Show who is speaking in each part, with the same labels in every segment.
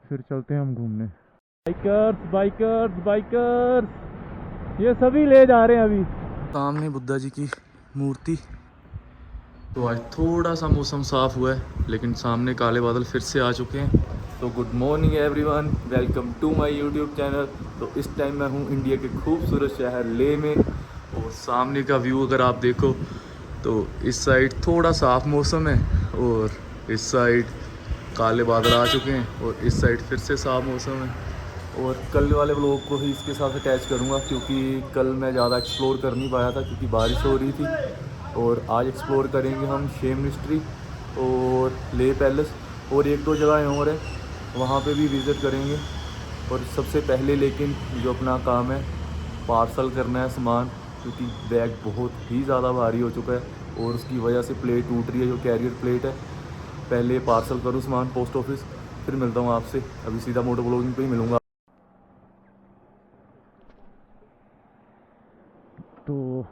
Speaker 1: फिर चलते हैं हम घूमने। बाइकर्स बाइकर्स बाइकर्स ये सभी ले जा रहे हैं अभी। सामने बुद्धा जी की मूर्ति। तो आज थोड़ा सा मौसम साफ हुआ है, लेकिन सामने काले बादल फिर से आ चुके हैं। तो good morning everyone, welcome to my YouTube channel. तो इस टाइम मैं हूँ इंडिया के खूबसूरत शहर ले में, और सामने का व्यू अगर आप देखो तो इस साइड थोड़ा साफ मौसम है और इस साइड काले बादल आ चुके हैं, और इस साइड फिर से साफ मौसम है। और कल वाले व्लॉग को ही इसके साथ अटैच करूँगा, क्योंकि कल मैं ज़्यादा एक्सप्लोर कर नहीं पाया था क्योंकि बारिश हो रही थी। और आज एक्सप्लोर करेंगे हम शेम मिस्ट्री और ले पैलेस, और एक दो जगह और है, वहाँ पे भी विज़िट करेंगे। और सबसे पहले लेकिन जो अपना काम है, पार्सल करना है सामान, क्योंकि बैग बहुत ही ज़्यादा भारी हो चुका है और उसकी वजह से प्लेट टूट रही है, जो कैरियर प्लेट है। पहले पार्सल करूँ सामान पोस्ट ऑफिस, फिर मिलता हूँ आपसे। अभी सीधा मोटो ब्लॉगिंग पे ही मिलूँगा। तो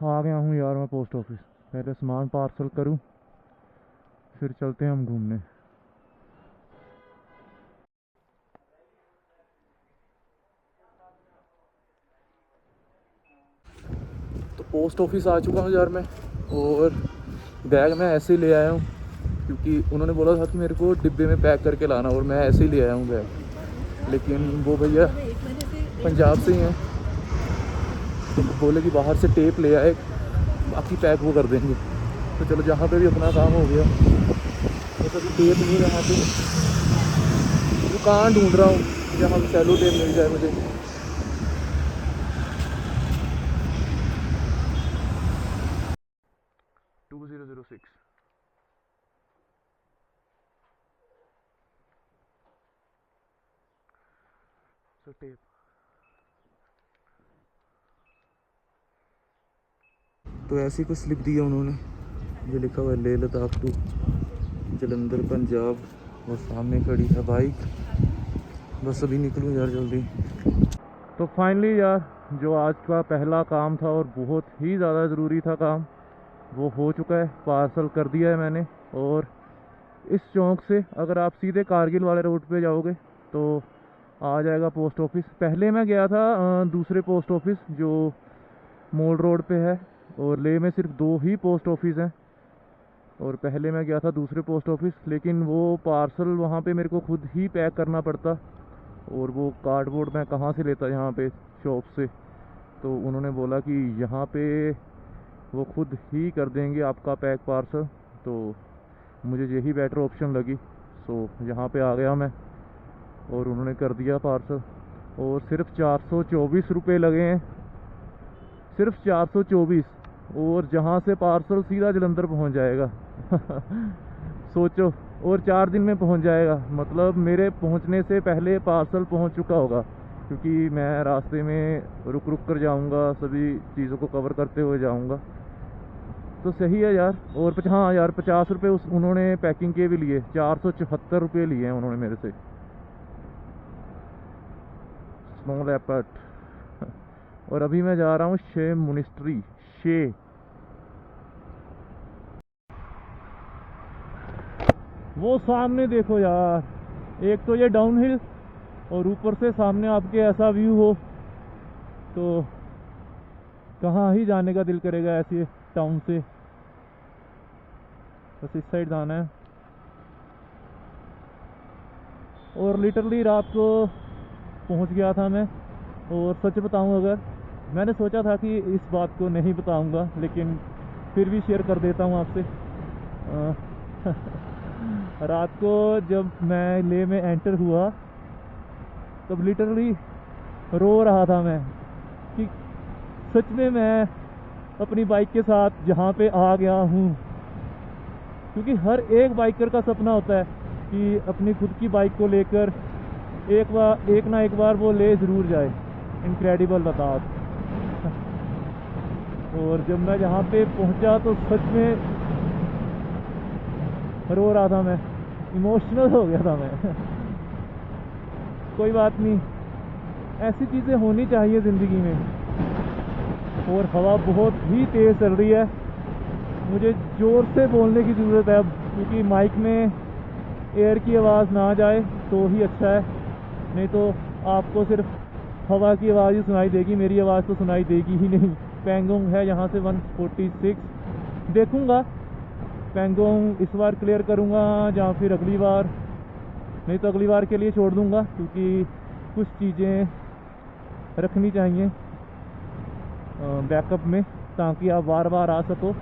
Speaker 1: आ गया हूँ यार मैं पोस्ट ऑफिस। पहले सामान पार्सल करूँ, फिर चलते हैं हम घूमने। तो पोस्ट ऑफिस आ चुका हूँ यार मैं, और बैग मैं ऐसे ही ले आया हूँ क्योंकि उन्होंने बोला था कि मेरे को डिब्बे में पैक करके लाना, और मैं ऐसे ही ले आया हूँ बैग। लेकिन वो भैया पंजाब से ही हैं, तो बोले कि बाहर से टेप ले आए, बाकी पैक वो कर देंगे। तो चलो, जहाँ पे भी अपना काम हो गया। तो कभी टेप नहीं रहा तो दुकान ढूंढ रहा हूँ जहाँ पे सेलो टेप मिल जाए मुझे। 2006 सो टेप। तो ऐसी कुछ स्लिप दी है उन्होंने, जो लिखा हुआ है लेह लद्दाख टू जलंधर पंजाब, और सामने खड़ी है बाइक। बस अभी निकलूँ यार जल्दी। तो फाइनली यार, जो आज का पहला काम था और बहुत ही ज़्यादा ज़रूरी था काम, वो हो चुका है। पार्सल कर दिया है मैंने। और इस चौक से अगर आप सीधे कारगिल वाले रोड पे जाओगे तो आ जाएगा पोस्ट ऑफिस। पहले मैं गया था दूसरे पोस्ट ऑफिस जो मोल रोड पे है, और लेह में सिर्फ दो ही पोस्ट ऑफिस हैं। और पहले मैं गया था दूसरे पोस्ट ऑफिस, लेकिन वो पार्सल वहाँ पे मेरे को खुद ही पैक करना पड़ता, और वो कार्डबोर्ड मैं कहाँ से लेता यहाँ पे शॉप से। तो उन्होंने बोला कि यहाँ पे वो खुद ही कर देंगे आपका पैक पार्सल। तो मुझे यही बेटर ऑप्शन लगी। सो यहाँ पे आ गया मैं, और उन्होंने कर दिया पार्सल। और सिर्फ 424 रुपये लगे हैं, सिर्फ 424। और जहाँ से पार्सल सीधा जलंधर पहुँच जाएगा। सोचो, और 4 दिन में पहुँच जाएगा। मतलब मेरे पहुँचने से पहले पार्सल पहुँच चुका होगा, क्योंकि मैं रास्ते में रुक रुक कर जाऊँगा, सभी चीज़ों को कवर करते हुए जाऊँगा। तो सही है यार। और हाँ यार, 50 रुपये उस उन्होंने पैकिंग के भी लिए, 474 रुपये लिए हैं उन्होंने मेरे से। Small Appert. और अभी मैं जा रहा हूँ शेम मोनेस्ट्री। शे वो सामने देखो यार, एक तो ये डाउन हिल, और ऊपर से सामने आपके ऐसा व्यू हो तो कहाँ ही जाने का दिल करेगा ऐसे टाउन से। बस इस साइड जाना है। और लिटरली रात को पहुंच गया था मैं। और सच बताऊं, अगर मैंने सोचा था कि इस बात को नहीं बताऊंगा, लेकिन फिर भी शेयर कर देता हूं आपसे। रात को जब मैं ले में एंटर हुआ, तब लिटरली रो रहा था मैं कि सच में मैं अपनी बाइक के साथ जहाँ पे आ गया हूँ। क्योंकि हर एक बाइकर का सपना होता है कि अपनी खुद की बाइक को लेकर एक ना एक बार वो ले ज़रूर जाए इनक्रेडिबल लद्दाख। और जब मैं यहाँ पे पहुँचा तो सच में रो रहा था मैं, इमोशनल हो गया था मैं। कोई बात नहीं, ऐसी चीज़ें होनी चाहिए ज़िंदगी में। और हवा बहुत ही तेज़ चल रही है, मुझे ज़ोर से बोलने की ज़रूरत है अब, क्योंकि माइक में
Speaker 2: एयर की आवाज़ ना जाए तो ही अच्छा है, नहीं तो आपको सिर्फ हवा की आवाज़ ही सुनाई देगी, मेरी आवाज़ तो सुनाई देगी ही नहीं। पेंगोंग है यहाँ से 146, देखूँगा पेंगोंग इस बार क्लियर करूँगा या फिर अगली बार, नहीं तो अगली बार के लिए छोड़ दूँगा, क्योंकि कुछ चीज़ें रखनी चाहिए बैकअप में ताकि आप बार बार आ सको।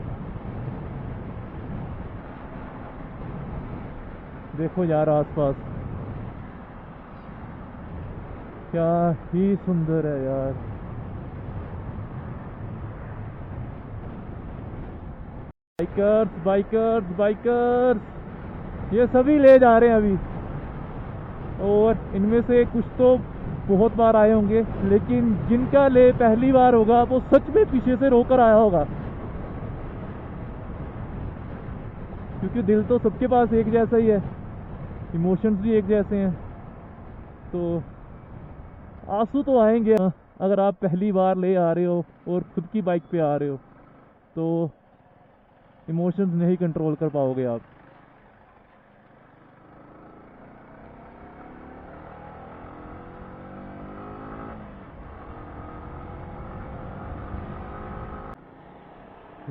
Speaker 2: देखो यार आसपास क्या ही सुंदर है यार। बाइकर्स बाइकर्स बाइकर्स ये सभी ले जा रहे हैं अभी, और इनमें से कुछ तो बहुत बार आए होंगे, लेकिन जिनका ले पहली बार होगा वो सच में पीछे से रोकर आया होगा, क्योंकि दिल तो सबके पास एक जैसा ही है, इमोशंस भी एक जैसे हैं, तो आंसू तो आएंगे। अगर आप पहली बार ले आ रहे हो और खुद की बाइक पे आ रहे हो तो इमोशंस नहीं कंट्रोल कर पाओगे आप।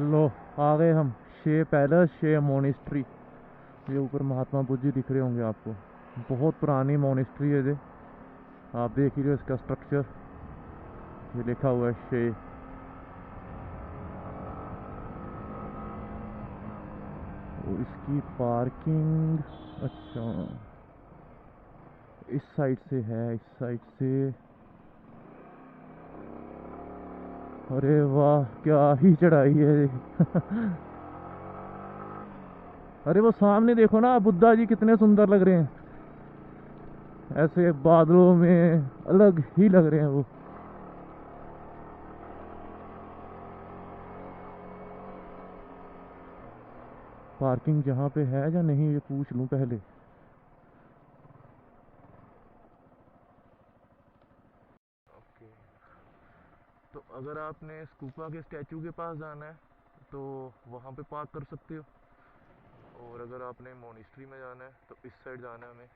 Speaker 2: लो आ गए हम शे पैलेस, शे मोनेस्ट्री। ये ऊपर महात्मा बुद्ध जी दिख रहे होंगे आपको, बहुत पुरानी मोनेस्ट्री है ये, आप देख ही रहे हो इसका स्ट्रक्चर, ये लिखा हुआ है शे। और इसकी पार्किंग अच्छा इस साइड से है, इस साइड से। अरे वाह क्या ही चढ़ाई है अरे वो सामने देखो ना, बुद्धा जी कितने सुंदर लग रहे हैं, ऐसे बादलों में अलग ही लग रहे हैं वो। पार्किंग जहाँ पे है या नहीं ये पूछ लूँ पहले। ओके, तो अगर आपने स्कूपा के स्टैचू के पास जाना है तो वहाँ पे पार्क कर सकते हो, और अगर आपने मोनेस्ट्री में जाना है तो इस साइड जाना है हमें।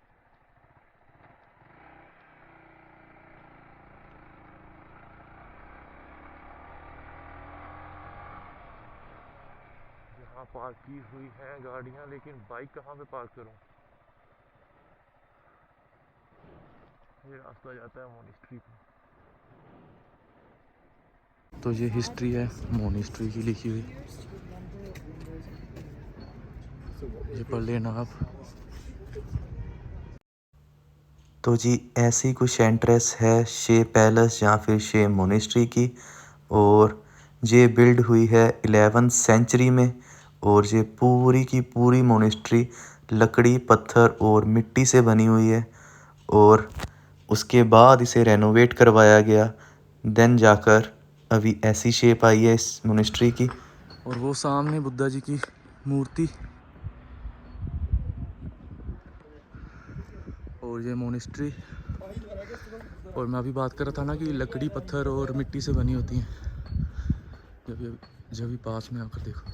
Speaker 2: यहाँ पार्क की हुई हैं गाड़ियाँ, लेकिन बाइक कहाँ पे पार्क करूँ? ये रास्ता जाता है मोनेस्ट्री पे। तो ये हिस्ट्री है मोनेस्ट्री की लिखी हुई, ये पढ़ लेना आप।
Speaker 1: तो जी ऐसी कुछ एंट्रेंस है शे पैलेस या फिर शे मोनेस्ट्री की, और ये बिल्ड हुई है 11th सेंचुरी में, और ये पूरी की पूरी मोनेस्ट्री लकड़ी पत्थर और मिट्टी से बनी हुई है, और उसके बाद इसे रेनोवेट करवाया गया, देन जाकर अभी ऐसी शेप आई है इस मोनेस्ट्री की। और वो सामने बुद्धा जी की मूर्ति, और ये मोनेस्ट्री। और मैं अभी बात कर रहा था ना कि लकड़ी पत्थर और मिट्टी से बनी होती हैं, जब भी पास में आकर देखो।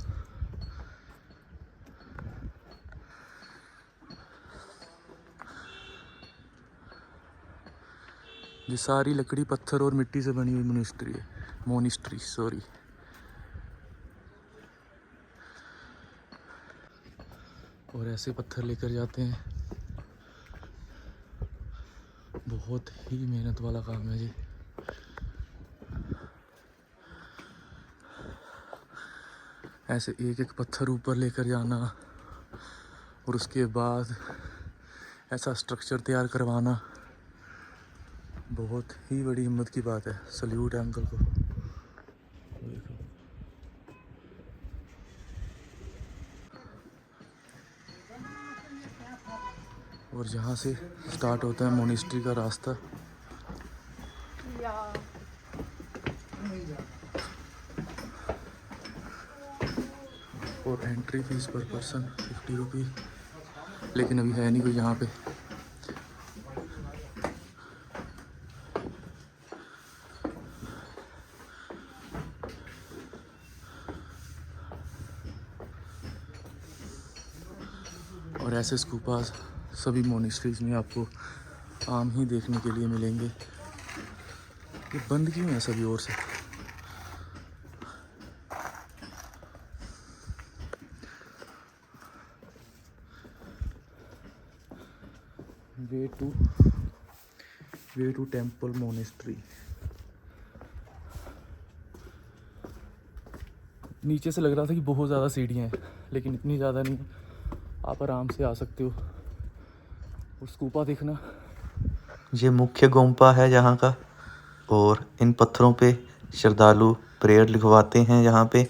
Speaker 1: ये सारी लकड़ी पत्थर और मिट्टी से बनी हुई मोनेस्ट्री सॉरी। और ऐसे पत्थर लेकर जाते हैं, बहुत ही मेहनत वाला काम है जी। ऐसे एक एक पत्थर ऊपर लेकर जाना और उसके बाद ऐसा स्ट्रक्चर तैयार करवाना, बहुत ही बड़ी हिम्मत की बात है। सल्यूट है अंकल को। देखो और जहाँ से स्टार्ट होता है मोनेस्ट्री का रास्ता, और एंट्री फीस पर पर्सन 50 रुपीज़, लेकिन अभी है नहीं कोई यहाँ पे। और ऐसे स्कूपास सभी मोनेस्ट्रीज में आपको आम ही देखने के लिए मिलेंगे। ये बंद क्यों है सभी ओर से? Way to temple monastery. नीचे से लग रहा था कि बहुत ज़्यादा सीढ़ियाँ हैं, लेकिन इतनी ज़्यादा नहीं, आप आराम से आ सकते हो। और स्तूपा देखना,
Speaker 3: ये मुख्य गुम्फा है यहाँ का, और इन पत्थरों पे श्रद्धालु प्रेयर लिखवाते हैं यहाँ पे।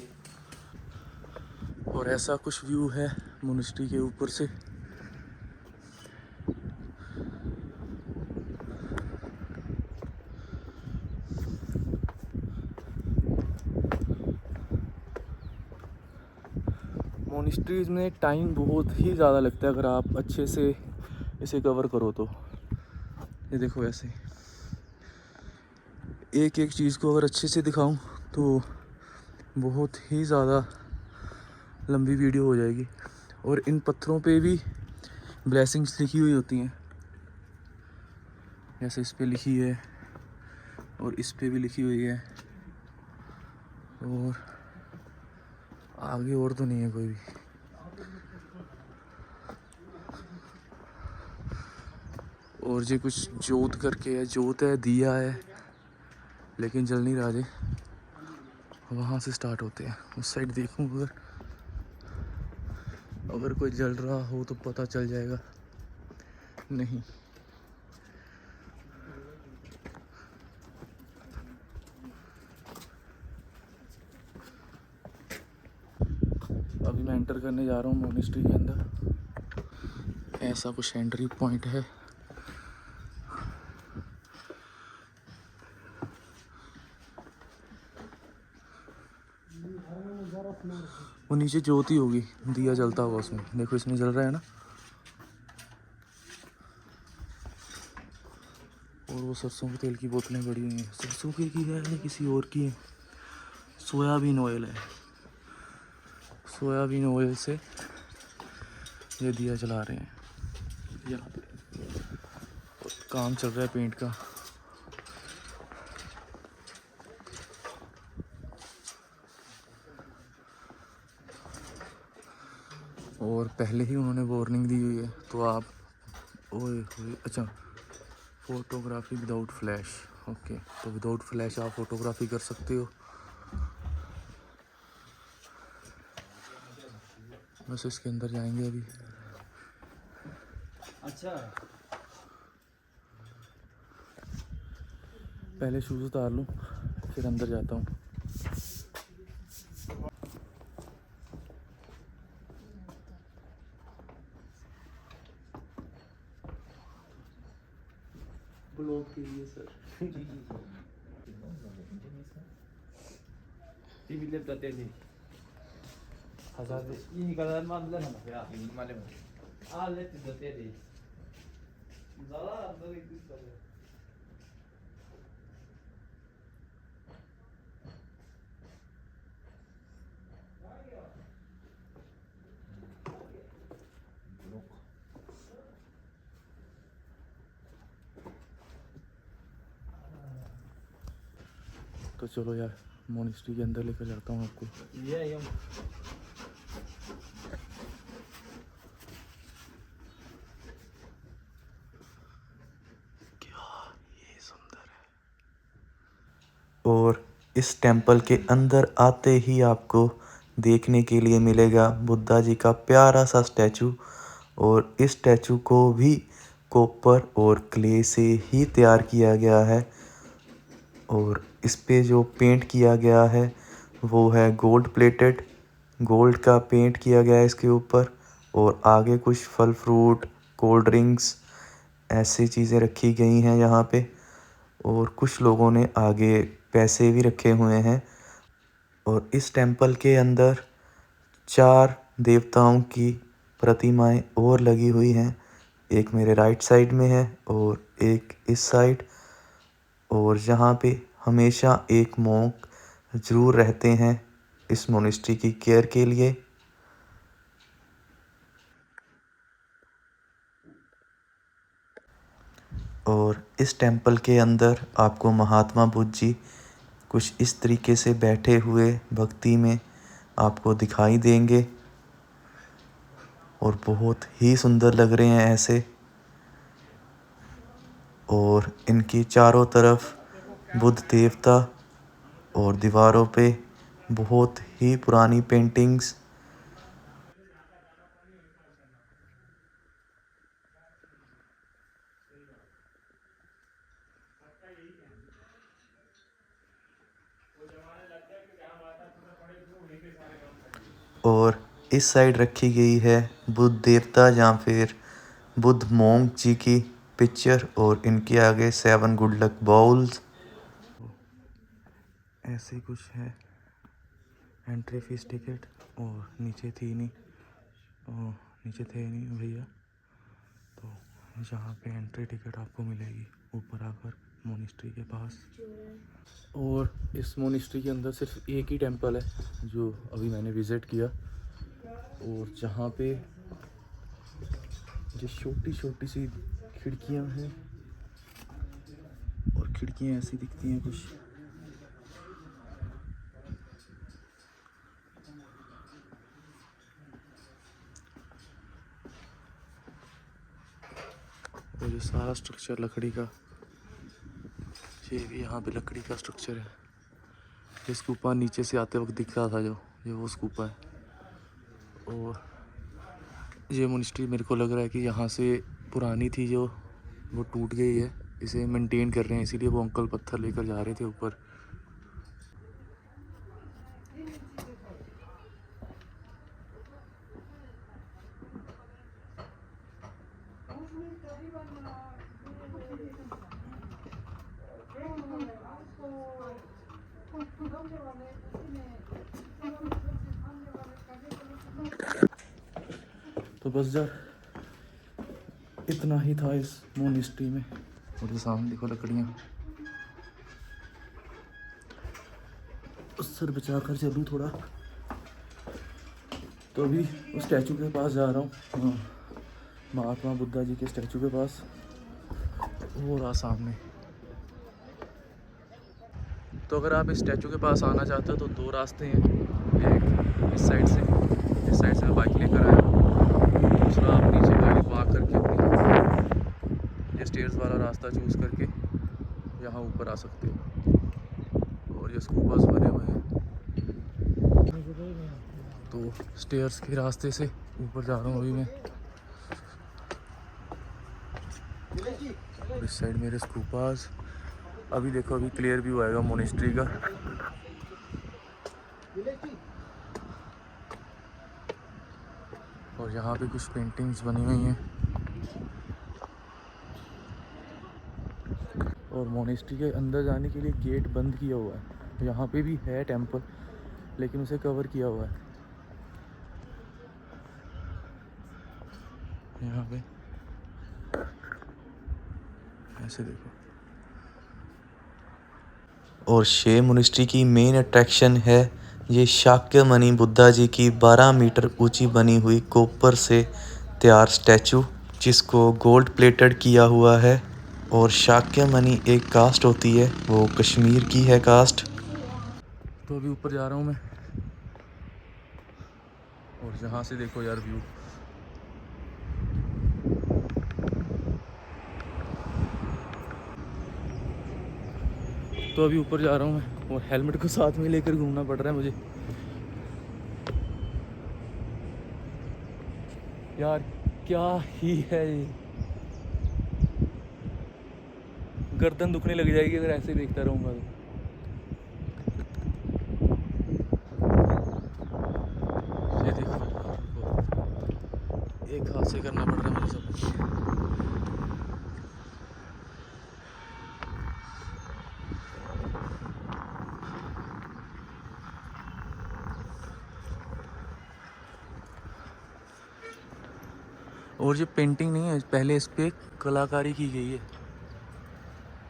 Speaker 1: और ऐसा कुछ व्यू है मोनेस्ट्री के ऊपर से। मोनेस्ट्रीज में टाइम बहुत ही ज़्यादा लगता है अगर आप अच्छे से इसे कवर करो तो। ये देखो ऐसे एक एक चीज़ को अगर अच्छे से दिखाऊं तो बहुत ही ज़्यादा लंबी वीडियो हो जाएगी। और इन पत्थरों पे भी ब्लेसिंग्स लिखी हुई होती हैं, जैसे इस पे लिखी है और इस पे भी लिखी हुई है, और आगे और तो नहीं है कोई भी। और ये कुछ जोत करके है, जोत है, दिया है, लेकिन जल नहीं रहा जी। वहाँ से स्टार्ट होते हैं। उस साइड देखूं अगर कोई जल रहा हो तो पता चल जाएगा। नहीं, अभी मैं एंटर करने जा रहा हूँ मोनेस्ट्री के अंदर। ऐसा कुछ एंट्री पॉइंट है। वो नीचे ज्योति होगी, दिया जलता होगा उसमें। देखो इसमें जल रहा है ना। और वो सरसों के तेल की बोतलें पड़ी हुई हैं। सरसों की है या किसी और की है? सोयाबीन ऑयल है। सोयाबीन ऑयल से ये दिया जला रहे हैं यहाँ पे। और काम चल रहा है पेंट का। और पहले ही उन्होंने वार्निंग दी हुई है, तो आप अच्छा, फोटोग्राफी विदाउट फ्लैश। ओके, तो विदाउट फ्लैश आप फोटोग्राफी कर सकते हो। बस इसके अंदर जाएंगे अभी।
Speaker 2: अच्छा,
Speaker 1: पहले शूज़ उतार लूँ फिर अंदर जाता हूँ। ब्लॉग के लिए sir.
Speaker 2: ini kalian mandlan ya, ini malam. Ah, let it do tedi. Zala andar ekdin kare.
Speaker 1: तो चलो यार, मोनेस्ट्री के अंदर लेकर जाता हूँ आपको।
Speaker 2: ये
Speaker 3: और इस टेंपल के अंदर आते ही आपको देखने के लिए मिलेगा बुद्धा जी का प्यारा सा स्टैचू। और इस स्टैचू को भी कॉपर और क्ले से ही तैयार किया गया है। और इस पे जो पेंट किया गया है वो है गोल्ड प्लेटेड। गोल्ड का पेंट किया गया है इसके ऊपर। और आगे कुछ फल फ्रूट, कोल्ड ड्रिंक्स, ऐसी चीज़ें रखी गई हैं यहाँ पे। और कुछ लोगों ने आगे पैसे भी रखे हुए हैं। और इस टेंपल के अंदर 4 देवताओं की प्रतिमाएं और लगी हुई हैं। एक मेरे राइट साइड में है और एक इस साइड। और यहाँ पे हमेशा एक मॉन्क ज़रूर रहते हैं इस मोनेस्ट्री की केयर के लिए। और इस टेंपल के अंदर आपको महात्मा बुद्ध जी कुछ इस तरीके से बैठे हुए भक्ति में आपको दिखाई देंगे और बहुत ही सुंदर लग रहे हैं ऐसे। और इनकी चारों तरफ बुद्ध देवता और दीवारों पे बहुत ही पुरानी पेंटिंग्स। और इस साइड रखी गई है बुद्ध देवता या फिर बुद्ध मोंक जी की पिक्चर और इनके आगे 7 गुड लक बाउल्स। ऐसे कुछ है एंट्री फीस टिकट। और नीचे थी नहीं, और नीचे थे नहीं भैया, तो यहाँ पे एंट्री टिकट आपको मिलेगी ऊपर आकर मोनिस्ट्री के पास। और इस मोनिस्ट्री के अंदर सिर्फ एक ही टेंपल है जो अभी मैंने विज़िट किया, और जहाँ पे जो छोटी छोटी सी खिड़कियाँ हैं, और खिड़कियाँ ऐसी दिखती हैं कुछ। और ये सारा स्ट्रक्चर लकड़ी का, ये भी यहाँ पे लकड़ी का स्ट्रक्चर है। ये स्कूपा नीचे से आते वक्त दिख रहा था जो, ये वो स्कूपा है। और ये मोनिस्ट्री मेरे को लग रहा है कि यहाँ से पुरानी थी जो, वो टूट गई है, इसे मेंटेन कर रहे हैं, इसीलिए वो अंकल पत्थर लेकर जा रहे थे ऊपर। तो बस यार इतना ही था इस मोनिस्ट्री में। और ये सामने देखो लकड़ियाँ। सर बचा कर चलूँ थोड़ा। तो अभी उस स्टैचू के पास जा रहा हूँ, महात्मा बुद्धा जी के स्टैचू के पास, वो रहा सामने। तो अगर आप इस स्टैचू के पास आना चाहते हो तो 2 रास्ते हैं, एक इस साइड से मैं बाइक लेकर आया, दूसरा आप नीचे गाड़ी पार्क करके अपनी ये स्टेयर्स वाला रास्ता चूज़ करके यहाँ ऊपर आ सकते हो। और ये स्कूबास बने हुए हैं, तो स्टेयर्स के रास्ते से ऊपर जा रहा हूँ अभी मैं। और इस साइड मेरे स्कूबास। अभी देखो, अभी क्लियर व्यू आएगा मोनेस्ट्री का। और यहाँ पे कुछ पेंटिंग्स बनी हुई हैं। और मोनेस्ट्री के अंदर जाने के लिए गेट बंद किया हुआ है। यहाँ पे भी है टेंपल, लेकिन उसे कवर किया हुआ है। यहाँ पे ऐसे देखो। और शे मोनेस्ट्री की मेन अट्रैक्शन है ये शाक्यमुनि बुद्धा जी की 12 मीटर ऊंची बनी हुई कॉपर से तैयार स्टैचू, जिसको गोल्ड प्लेटेड किया हुआ है। और शाक्यमुनि एक कास्ट होती है, वो कश्मीर की है कास्ट।
Speaker 1: तो अभी ऊपर जा रहा हूँ मैं, और यहाँ से देखो यार व्यू। तो अभी ऊपर जा रहा हूँ मैं, और हेलमेट को साथ में लेकर घूमना पड़ रहा है मुझे यार। क्या ही है ये, गर्दन दुखने लग जाएगी अगर ऐसे देखता रहूँगा तो। ये देखो, एक हाथ से करना पड़ रहा है मुझे सब कुछ। और ये पेंटिंग नहीं है, पहले इस पे कलाकारी की गई है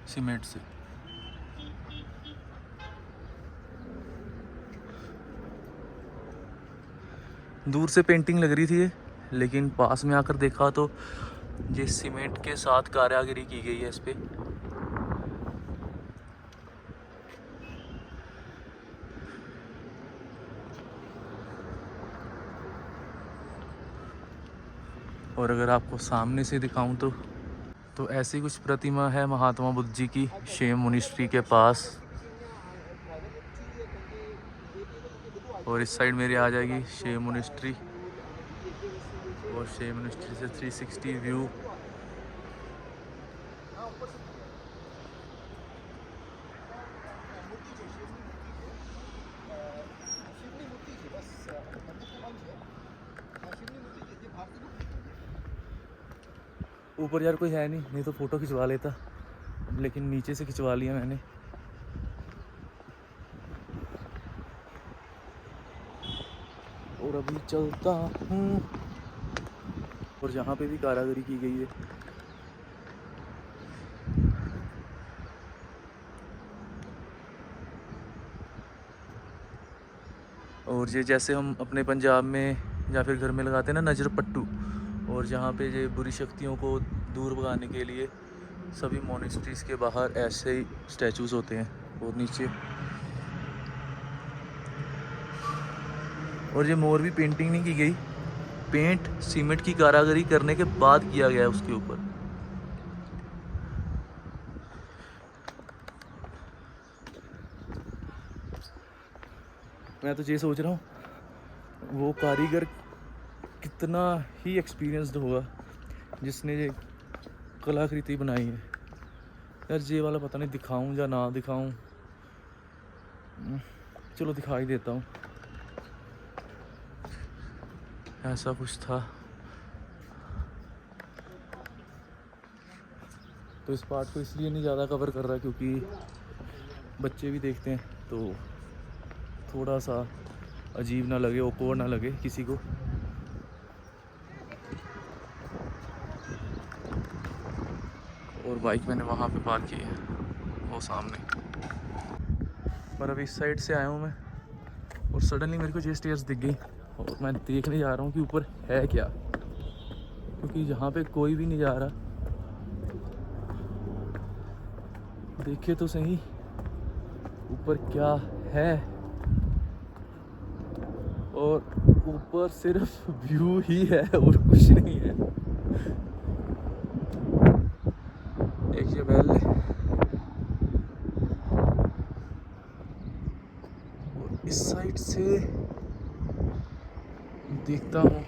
Speaker 1: सीमेंट से। दूर से पेंटिंग लग रही थी ये, लेकिन पास में आकर देखा तो ये सीमेंट के साथ कारीगरी की गई है इस पे। और अगर आपको सामने से दिखाऊं तो ऐसी कुछ प्रतिमा है महात्मा बुद्ध जी की शेम मोनिस्ट्री के पास। और इस साइड मेरी आ जाएगी शेम मोनिस्ट्री, और शेम मोनिस्ट्री से 360 व्यू। ऊपर यार कोई है नहीं तो फ़ोटो खिंचवा लेता, लेकिन नीचे से खिंचवा लिया मैंने। और अभी चलता हूँ। और यहाँ पे भी कारीगरी की गई है। और ये जैसे हम अपने पंजाब में या फिर घर में लगाते हैं ना नज़र पट्टू, और जहाँ पे ये बुरी शक्तियों को दूर भगाने के लिए सभी मोनेस्ट्रीज़ के बाहर ऐसे ही स्टैचूज़ होते हैं। और नीचे और ये मोर भी पेंटिंग नहीं की गई, पेंट सीमेंट की कारीगरी करने के बाद किया गया है उसके ऊपर। मैं तो ये सोच रहा हूँ वो कारीगर कितना ही एक्सपीरियंस्ड होगा जिसने ये कलाकृति बनाई है। यार ये वाला पता नहीं दिखाऊं या ना दिखाऊं, चलो दिखा ही देता हूँ। ऐसा कुछ था। तो इस पार्ट को इसलिए नहीं ज़्यादा कवर कर रहा क्योंकि बच्चे भी देखते हैं तो थोड़ा सा अजीब ना लगे, ऑकवर्ड ना लगे किसी को। और बाइक मैंने वहाँ पे पार्क की है, वो सामने। पर अभी इस साइड से आया हूँ मैं, और सडनली मेरे को ये स्टेयर्स दिख गई, और मैं देखने जा रहा हूँ कि ऊपर है क्या, क्योंकि यहाँ पे कोई भी नहीं जा रहा। देखे तो सही ऊपर क्या है, और ऊपर सिर्फ व्यू ही है और कुछ नहीं है। एक ये बेल है, और इस साइड से देखता हूँ।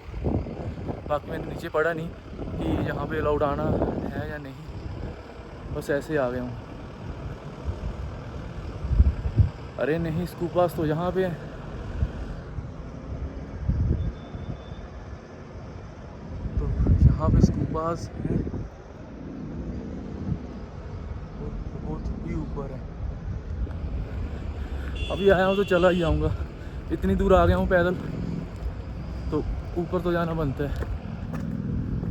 Speaker 1: बाकी मैंने नीचे पढ़ा नहीं कि यहाँ पे अलाउड आना है या नहीं, बस ऐसे ही आ गया हूँ। अरे नहीं, स्कूपास तो यहाँ पे है। तो यहाँ पे स्कूपास है और बहुत ही ऊपर है। अभी आया हूँ तो चला ही आऊँगा, इतनी दूर आ गया हूँ पैदल, तो ऊपर तो जाना बनता है।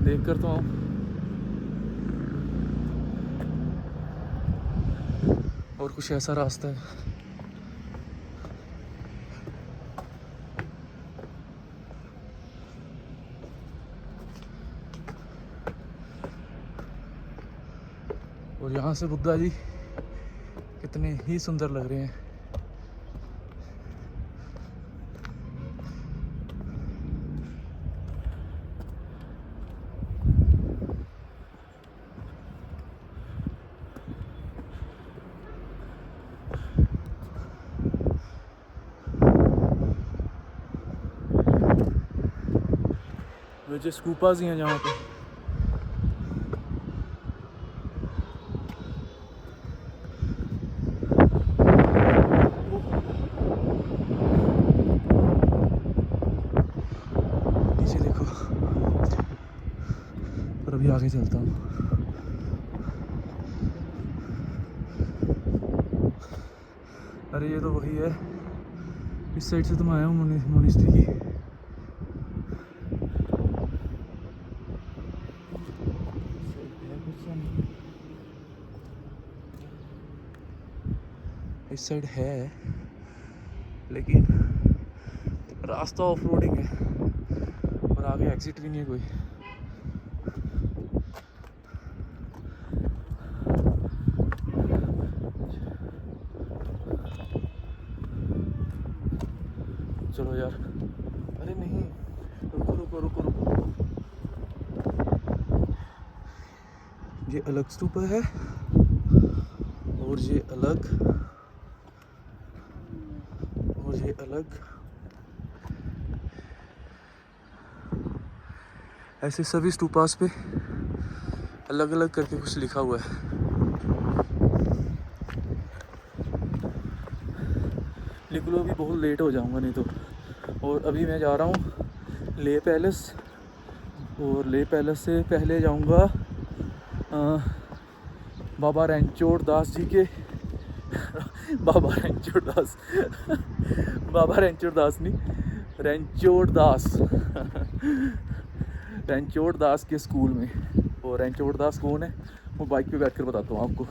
Speaker 1: देख कर तो आऊँ। और कुछ ऐसा रास्ता है। और यहाँ से बुद्धा जी कितने ही सुंदर लग रहे हैं। मुझे स्कूपास ही हैं यहाँ पे। नीचे देखो, पर अभी आगे चलता हूँ। अरे ये तो वही है, इस साइड से तो मैं आया हूँ मोनेस्ट्री की। इस साइड है लेकिन रास्ता ऑफ रोडिंग है और आगे एग्जिट भी नहीं है कोई। चलो यार, अरे नहीं, रुको रुको रुको रुको, ये अलग स्तूपा है और ये अलग और ये अलग, ऐसे सभी स्तूपास पे अलग अलग करके कुछ लिखा हुआ है। निकलो, अभी बहुत लेट हो जाऊंगा नहीं तो। और अभी मैं जा रहा हूँ ले पैलेस, और ले पैलेस से पहले जाऊंगा बाबा रणछोड़ दास जी के बाबा रणछोड़ दास बाबा रणछोड़ दास नहीं, रणछोड़ दास रणछोड़ दास के स्कूल में। और रणछोड़ दास कौन है वो बाइक पे बैठकर बताता हूँ आपको।